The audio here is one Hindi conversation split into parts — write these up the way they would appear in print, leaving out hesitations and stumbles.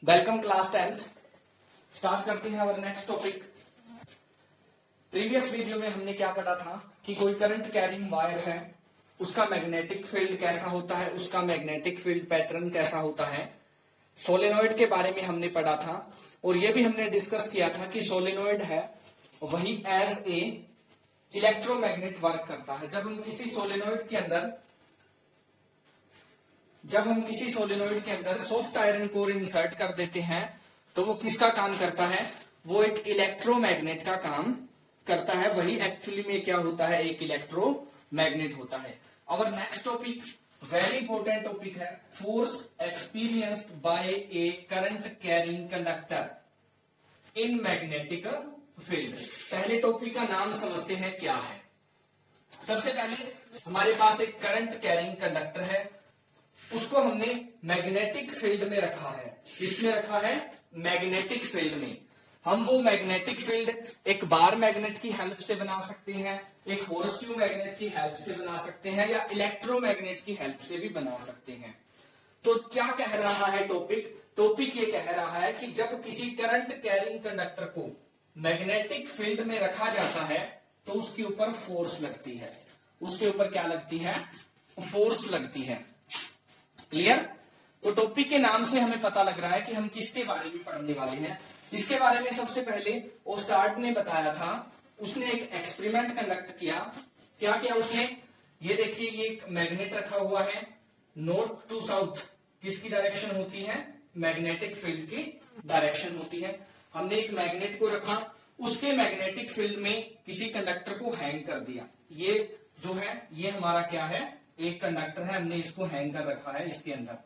Welcome class 10th। स्टार्ट करते हैं अवर नेक्स्ट टॉपिक। प्रीवियस वीडियो में हमने क्या पढ़ा था कि कोई करंट कैरिंग वायर है, उसका मैग्नेटिक फील्ड कैसा होता है, उसका मैग्नेटिक फील्ड पैटर्न कैसा होता है। सोलेनोइड के बारे में हमने पढ़ा था और यह भी हमने डिस्कस किया था कि सोलेनोइड है वही एज ए इलेक्ट्रोमैग्नेट वर्क करता है। जब हम किसी सोलेनोइड के अंदर सॉफ्ट आयरन कोर इंसर्ट कर देते हैं तो वो किसका काम करता है, वो एक इलेक्ट्रोमैग्नेट का काम करता है। वही एक्चुअली में क्या होता है, एक इलेक्ट्रोमैग्नेट होता है। Our next topic very important topic है, force experienced by a current carrying conductor in magnetic field. पहले टॉपिक का नाम समझते हैं क्या है। सबसे पहले हमारे पास एक करंट कैरिंग कंडक्टर है, उसको हमने मैग्नेटिक फील्ड में रखा है। किसमें रखा है, मैग्नेटिक फील्ड में। हम वो मैग्नेटिक फील्ड एक बार मैग्नेट की हेल्प से बना सकते हैं, एक होर्सशू मैग्नेट की हेल्प से बना सकते हैं, या इलेक्ट्रोमैग्नेट की हेल्प से भी बना सकते हैं। तो क्या कह रहा है टॉपिक ये कह रहा है कि जब किसी करंट कैरिंग कंडक्टर को मैग्नेटिक फील्ड में रखा जाता है तो उसके ऊपर फोर्स लगती है। उसके ऊपर क्या लगती है, फोर्स लगती है। क्लियर। तो टॉपिक के नाम से हमें पता लग रहा है कि हम किसके बारे में पढ़ने वाले हैं। इसके बारे में सबसे पहले ओस्टार्ट ने बताया था, उसने एक एक्सपेरिमेंट कंडक्ट किया। क्या किया उसने, ये देखिए ये एक मैग्नेट रखा हुआ है, नॉर्थ टू साउथ किसकी डायरेक्शन होती है, मैग्नेटिक फील्ड की डायरेक्शन होती है। हमने एक मैग्नेट को रखा, उसके मैग्नेटिक फील्ड में किसी कंडक्टर को हैंग कर दिया। ये जो है ये हमारा क्या है, एक कंडक्टर है, हमने इसको हैंग कर रखा है इसके अंदर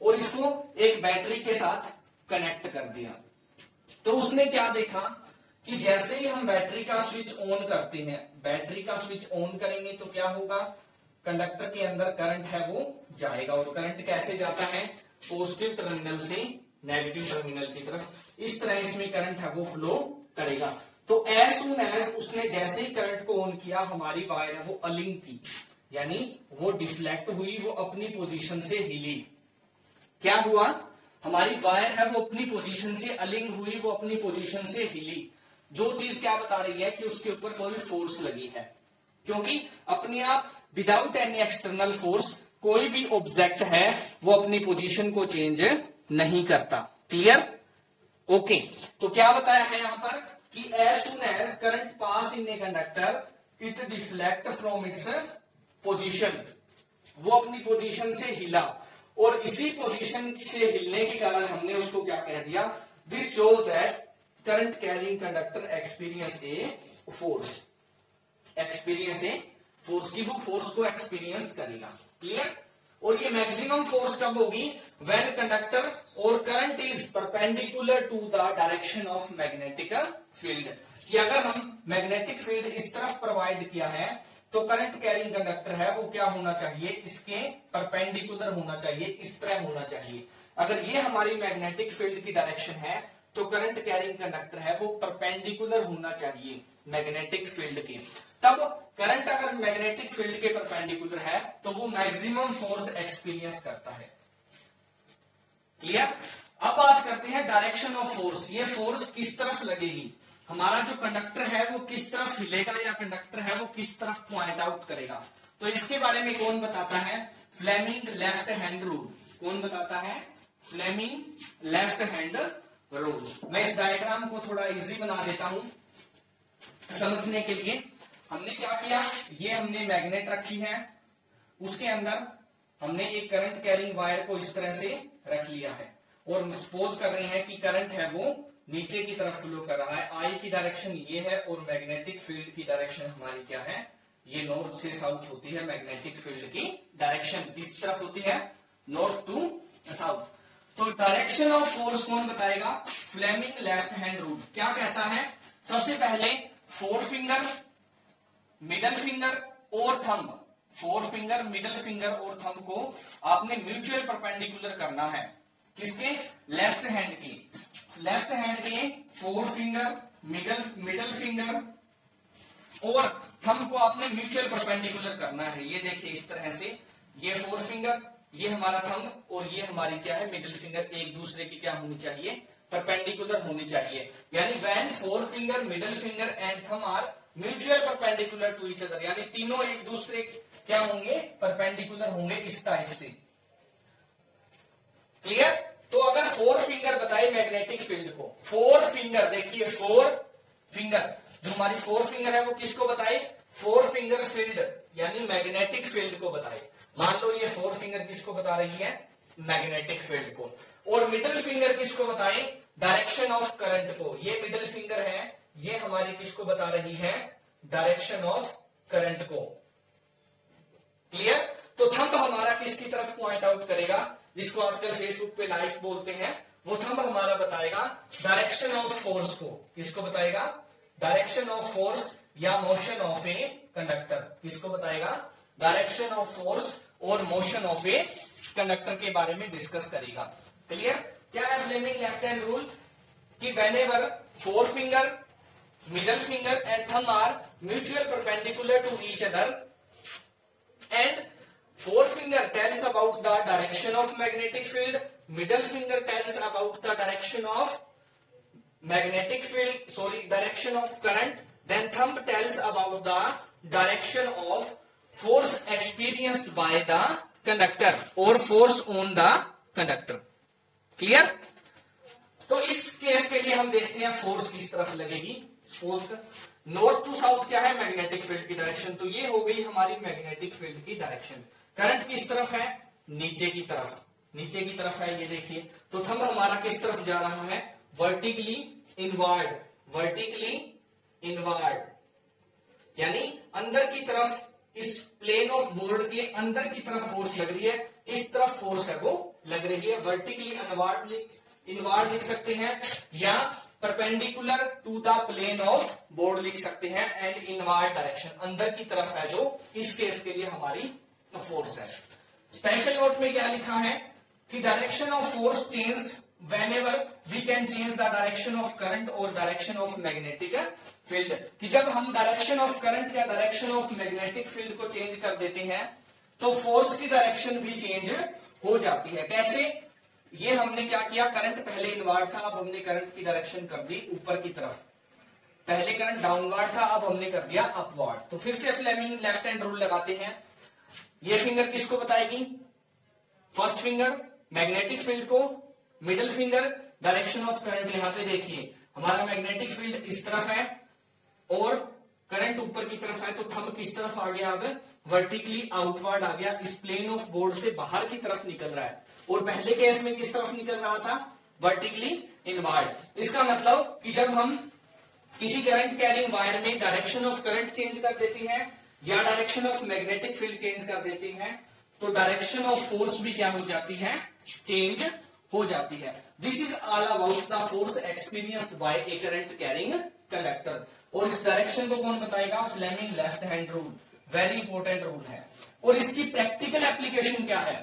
और इसको एक बैटरी के साथ कनेक्ट कर दिया। तो उसने क्या देखा कि जैसे ही हम बैटरी का स्विच ऑन करते हैं, बैटरी का स्विच ऑन करेंगे तो क्या होगा, कंडक्टर के अंदर करंट है वो जाएगा। और करंट कैसे जाता है, पॉजिटिव टर्मिनल से नेगेटिव टर्मिनल की तरफ। इस तरह इसमें करंट है वो फ्लो करेगा। तो एज सून एज उसने जैसे ही करंट को ऑन किया, हमारी वायर है वो अलिंग की, यानी वो डिफ्लेक्ट हुई, वो अपनी पोजीशन से हिली। क्या हुआ, हमारी वायर है वो अपनी पोजीशन से अलिंग हुई, वो अपनी पोजीशन से हिली। जो चीज क्या बता रही है कि उसके ऊपर कोई फोर्स लगी है, क्योंकि अपने आप विदाउट एनी एक्सटर्नल फोर्स कोई भी ऑब्जेक्ट है वो अपनी पोजीशन को चेंज नहीं करता। Clear, okay. तो क्या बताया है यहां पर कि as soon as current pass in a conductor it deflect from its position, वो अपनी पोजीशन से हिला और इसी पोजीशन से हिलने के कारण हमने उसको क्या कह दिया, this shows that current carrying conductor experience a force, experience a force की वो फोर्स को एक्सपीरियंस करेगा। क्लियर। और ये मैक्सिमम फोर्स कब होगी, व्हेन कंडक्टर और current is perpendicular to the direction of magnetic field. कि अगर हम मैग्नेटिक फील्ड इस तरफ प्रोवाइड किया है तो करंट कैरिंग कंडक्टर है वो क्या होना चाहिए, इसके परपेंडिकुलर होना चाहिए, इस तरह होना चाहिए। अगर ये हमारी मैग्नेटिक फील्ड की डायरेक्शन है तो करंट कैरिंग कंडक्टर है वो परपेंडिकुलर होना चाहिए मैग्नेटिक फील्ड के। तब करंट अगर मैग्नेटिक फील्ड के परपेंडिकुलर है तो वो मैक्सिमम फोर्स एक्सपीरियंस करता है। क्लियर। अब बात करते हैं डायरेक्शन ऑफ फोर्स। ये फोर्स किस तरफ लगेगी, हमारा जो कंडक्टर है वो किस तरफ हिलेगा या कंडक्टर है वो किस तरफ पॉइंट आउट करेगा। तो इसके बारे में कौन बताता है, फ्लेमिंग लेफ्ट हैंड रूल। कौन बताता है, फ्लेमिंग लेफ्ट हैंड रूल। मैं इस डायग्राम को थोड़ा इजी बना देता हूं समझने के लिए। हमने क्या किया, ये हमने मैग्नेट रखी है, उसके अंदर हमने एक करंट कैरिंग वायर को इस तरह से रख लिया है और सपोज कर रहे हैं कि करंट है वो नीचे की तरफ फ्लो कर रहा है। आई की डायरेक्शन ये है और मैग्नेटिक फील्ड की डायरेक्शन हमारी क्या है, ये नॉर्थ से साउथ होती है। मैग्नेटिक फील्ड की डायरेक्शन किस तरफ होती है, नॉर्थ टू साउथ। तो डायरेक्शन ऑफ फोर्स कौन बताएगा, फ्लेमिंग लेफ्ट हैंड रूल। क्या कहता है, सबसे पहले फोर फिंगर, मिडल फिंगर और thumb, four finger, middle finger और थंब को आपने म्यूचुअल परपेंडिकुलर करना है। किसके, लेफ्ट हैंड की, लेफ्ट हैंड के फोर फिंगर, मिडल फिंगर और थंब को आपने म्यूचुअल परपेंडिकुलर करना है। ये देखिए इस तरह से, ये फोर फिंगर ये हमारा थंब और ये हमारी क्या है मिडिल फिंगर एक दूसरे की क्या होनी चाहिए, परपेंडिकुलर होनी चाहिए। यानी when four finger, middle finger and thumb are mutual perpendicular to each other, यानी तीनों एक दूसरे क्या होंगे, परपेंडिकुलर होंगे इस टाइप से। क्लियर? तो अगर फोर फिंगर बताए मैग्नेटिक फील्ड को, फोर फिंगर देखिए, फोर फिंगर जो हमारी फोर फिंगर है वो किसको बताए, फोर फिंगर फील्ड यानी मैग्नेटिक फील्ड को बताए। मान लो ये फोर फिंगर किसको बता रही है, मैग्नेटिक फील्ड को। और मिडिल फिंगर किसको बताए, डायरेक्शन ऑफ करंट को। ये मिडिल फिंगर है, ये हमारी किसको बता रही है, डायरेक्शन ऑफ करंट को। क्लियर? तो थंब हमारा किसकी तरफ पॉइंट आउट करेगा, जिसको आजकल फेसबुक पे लाइक बोलते हैं, वो थंब हमारा बताएगा डायरेक्शन ऑफ फोर्स को। किसको बताएगा, डायरेक्शन ऑफ फोर्स या मोशन ऑफ ए कंडक्टर। किसको बताएगा, डायरेक्शन ऑफ फोर्स और मोशन ऑफ ए कंडक्टर के बारे में डिस्कस करेगा। क्लियर? क्या है फ्लेमिंग लेफ्ट हैंड रूल, कि whenever four finger, middle finger and thumb are mutual perpendicular to each other and four finger tells about the direction of magnetic field, middle finger tells about the direction of magnetic field, direction of current, then thumb tells about the direction of force experienced by the conductor or force on the conductor. Clear? तो इस केस के लिए हम देखते हैं फोर्स किस तरफ लगेगी। फोर्स नॉर्थ टू साउथ क्या है, मैग्नेटिक फील्ड की डायरेक्शन। तो ये हो गई हमारी मैग्नेटिक फील्ड की डायरेक्शन। करंट किस तरफ है, नीचे की तरफ, नीचे की तरफ है ये देखिए। तो थंब हमारा किस तरफ जा रहा है, वर्टिकली इनवर्ड, वर्टिकली इनवर्ड, यानी अंदर की तरफ, इस प्लेन ऑफ बोर्ड के अंदर की तरफ फोर्स लग रही है, इस तरफ फोर्स है वो लग रही है। वर्टिकली इनवर्ड लिख सकते हैं या perpendicular to the plane of board लिख सकते हैं, एंड इनवर्ड डायरेक्शन अंदर की तरफ है, जो इस केस के लिए हमारी फोर्स है। स्पेशल नोट में क्या लिखा है कि direction of force changed whenever we can change the direction of current और डायरेक्शन ऑफ मैग्नेटिक फील्ड, कि जब हम डायरेक्शन ऑफ करंट या डायरेक्शन ऑफ मैग्नेटिक फील्ड को चेंज कर देते हैं तो फोर्स की डायरेक्शन भी चेंज हो जाती है। कैसे? ये हमने क्या किया, करंट पहले इनवर्ड था, अब हमने करंट की डायरेक्शन कर दी ऊपर की तरफ। पहले करंट डाउनवर्ड था, अब हमने कर दिया अपवर्ड। तो फिर से फ्लेमिंग लेफ्ट हैंड रूल लगाते हैं। ये फिंगर किसको बताएगी, फर्स्ट फिंगर मैग्नेटिक फील्ड को, middle finger direction of current. यहां पे देखिए हमारा मैग्नेटिक फील्ड इस तरफ है और करंट ऊपर की तरफ है, तो थंब किस तरफ आ गया, अब वर्टिकली आउटवर्ड आ गया, इस प्लेन ऑफ बोर्ड से बाहर की तरफ निकल रहा है। और पहले केस में किस तरफ निकल रहा था, वर्टिकली इनवर्ड। इसका मतलब कि जब हम किसी करंट कैरिंग वायर में डायरेक्शन ऑफ करंट चेंज कर देती हैं या direction of magnetic field change कर देती हैं, तो डायरेक्शन ऑफ फोर्स भी क्या हो जाती है, चेंज हो जाती है। This is all about the force experienced by a current carrying conductor. और इस डायरेक्शन को कौन बताएगा, Fleming left hand rule, very important rule है। और इसकी प्रैक्टिकल एप्लीकेशन क्या है,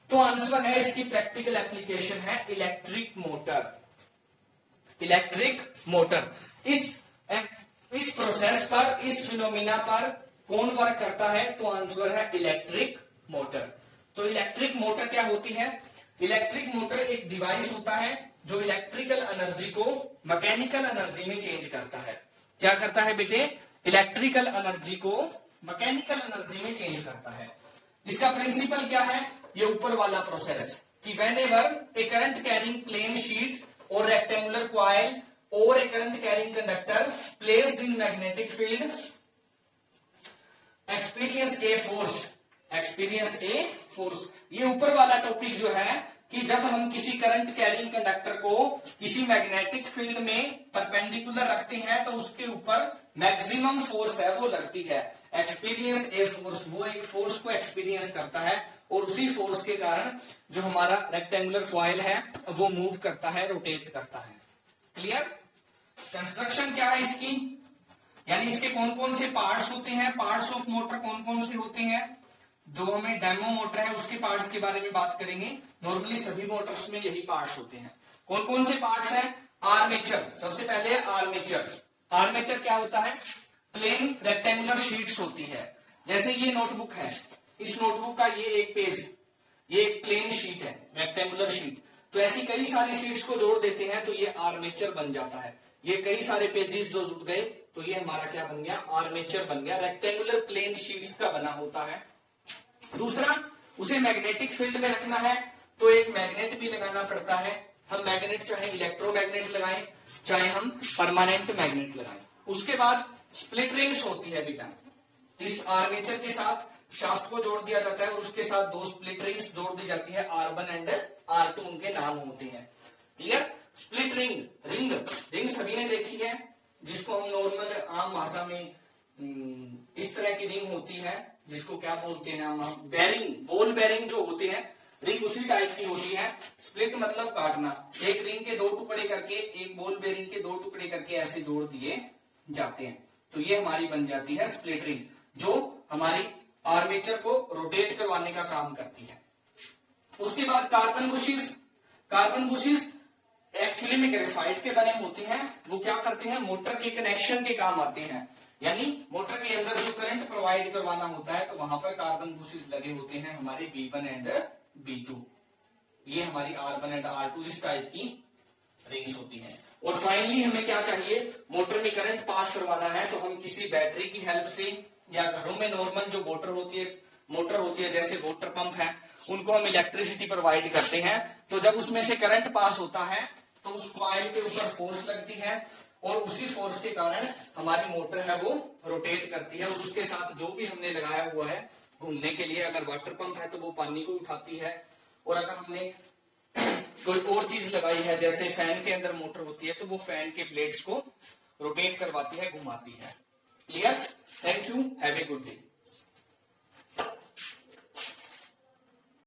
तो आंसर है इसकी प्रैक्टिकल एप्लीकेशन है इलेक्ट्रिक मोटर। इलेक्ट्रिक मोटर इस प्रोसेस पर, इस फिनोमिना पर कौन वर्क करता है, तो आंसर है इलेक्ट्रिक मोटर। तो इलेक्ट्रिक मोटर क्या होती है, इलेक्ट्रिक मोटर एक डिवाइस होता है जो इलेक्ट्रिकल एनर्जी को मैकेनिकल एनर्जी में चेंज करता है। क्या करता है बेटे, इलेक्ट्रिकल एनर्जी को मैकेनिकल एनर्जी में चेंज करता है। इसका प्रिंसिपल क्या है, ये ऊपर वाला प्रोसेस, कि whenever a current carrying plane sheet और रेक्टेंगुलर कॉइल और a current carrying conductor placed in magnetic field experience a force. ये ऊपर वाला टॉपिक जो है कि जब हम किसी करंट कैरिंग कंडक्टर को किसी मैग्नेटिक फील्ड में परपेंडिकुलर रखते हैं तो उसके ऊपर मैक्सिमम फोर्स है वो लगती है। एक्सपीरियंस ए फोर्स, वो एक फोर्स को एक्सपीरियंस करता है और उसी फोर्स के कारण जो हमारा रेक्टेंगुलर कॉइल है वो मूव करता है, रोटेट करता है। क्लियर? कंस्ट्रक्शन क्या है इसकी, यानी इसके कौन कौन से पार्ट्स होते हैं, पार्ट्स ऑफ मोटर कौन कौन से होते हैं। जो हमें डेमो मोटर है उसके पार्ट्स के बारे में बात करेंगे। नॉर्मली सभी मोटर्स में यही पार्ट्स होते हैं। कौन कौन से पार्ट्स हैं, आर्मेचर, सबसे पहले आर्मेचर। आर्मेचर क्या होता है, प्लेन रेक्टेंगुलर शीट्स होती है। जैसे ये नोटबुक है, इस नोटबुक का ये एक पेज, ये एक प्लेन शीट है, रेक्टेंगुलर शीट। तो ऐसी कई सारी शीट्स को जोड़ देते हैं तो ये आर्मेचर बन जाता है। ये कई सारे पेजेस जो जुड़ गए तो ये हमारा क्या बन गया, आर्मेचर बन गया। रेक्टेंगुलर प्लेन शीट्स का बना होता है। दूसरा, उसे मैग्नेटिक फील्ड में रखना है तो एक मैग्नेट भी लगाना पड़ता है। हम मैग्नेट चाहे इलेक्ट्रोमैग्नेट लगाएं, चाहे हम परमानेंट मैग्नेट लगाएं। उसके बाद स्प्लिट रिंग्स होती है बेटा। इस आर्मेचर के साथ शाफ्ट को जोड़ दिया जाता है और उसके साथ दो स्प्लिट रिंग्स जोड़ दी जाती है, R1 एंड R2 उनके नाम होते हैं। क्लियर? स्प्लिट रिंग, रिंग सभी ने देखी है, जिसको हम नॉर्मल आम भाषा में इस तरह की रिंग होती है, जिसको क्या बोलते हैं हम, बेरिंग, बॉल बेरिंग जो होते हैं, रिंग उसी टाइप की होती है। स्प्लिट मतलब काटना, एक रिंग के दो टुकड़े करके, एक बॉल बेरिंग के दो टुकड़े करके ऐसे जोड़ दिए जाते हैं। तो ये हमारी बन जाती है स्प्लिट रिंग, जो हमारी आर्मेचर को रोटेट करवाने का काम करती है। उसके बाद कार्बन बुशेस एक्चुअली में ग्रेफाइट के बने होते हैं। वो क्या करते हैं, मोटर के कनेक्शन के काम आते हैं। यानी मोटर के अंदर जो करंट प्रोवाइड करवाना होता है तो वहां पर कार्बन बुशेस लगे होते हैं हमारे B1 एंड B2। ये हमारी R1 एंड R2 इस टाइप की रिंग्स होती हैं। और फाइनली हमें क्या चाहिए, मोटर में करंट पास करवाना है तो हम किसी बैटरी की हेल्प से या घरों में नॉर्मल जो मोटर होती है जैसे वाटर पंप है, उनको हम इलेक्ट्रिसिटी प्रोवाइड करते हैं। तो जब उसमें से करंट पास होता है तो उस कॉइल के ऊपर फोर्स लगती है और उसी फोर्स के कारण हमारी मोटर है वो रोटेट करती है। और उसके साथ जो भी हमने लगाया हुआ है घूमने के लिए, अगर वाटर पंप है तो वो पानी को उठाती है, और अगर हमने कोई और चीज लगाई है जैसे फैन के अंदर मोटर होती है तो वो फैन के ब्लेड्स को रोटेट करवाती है, घुमाती है। Clear? Thank you, have a good day.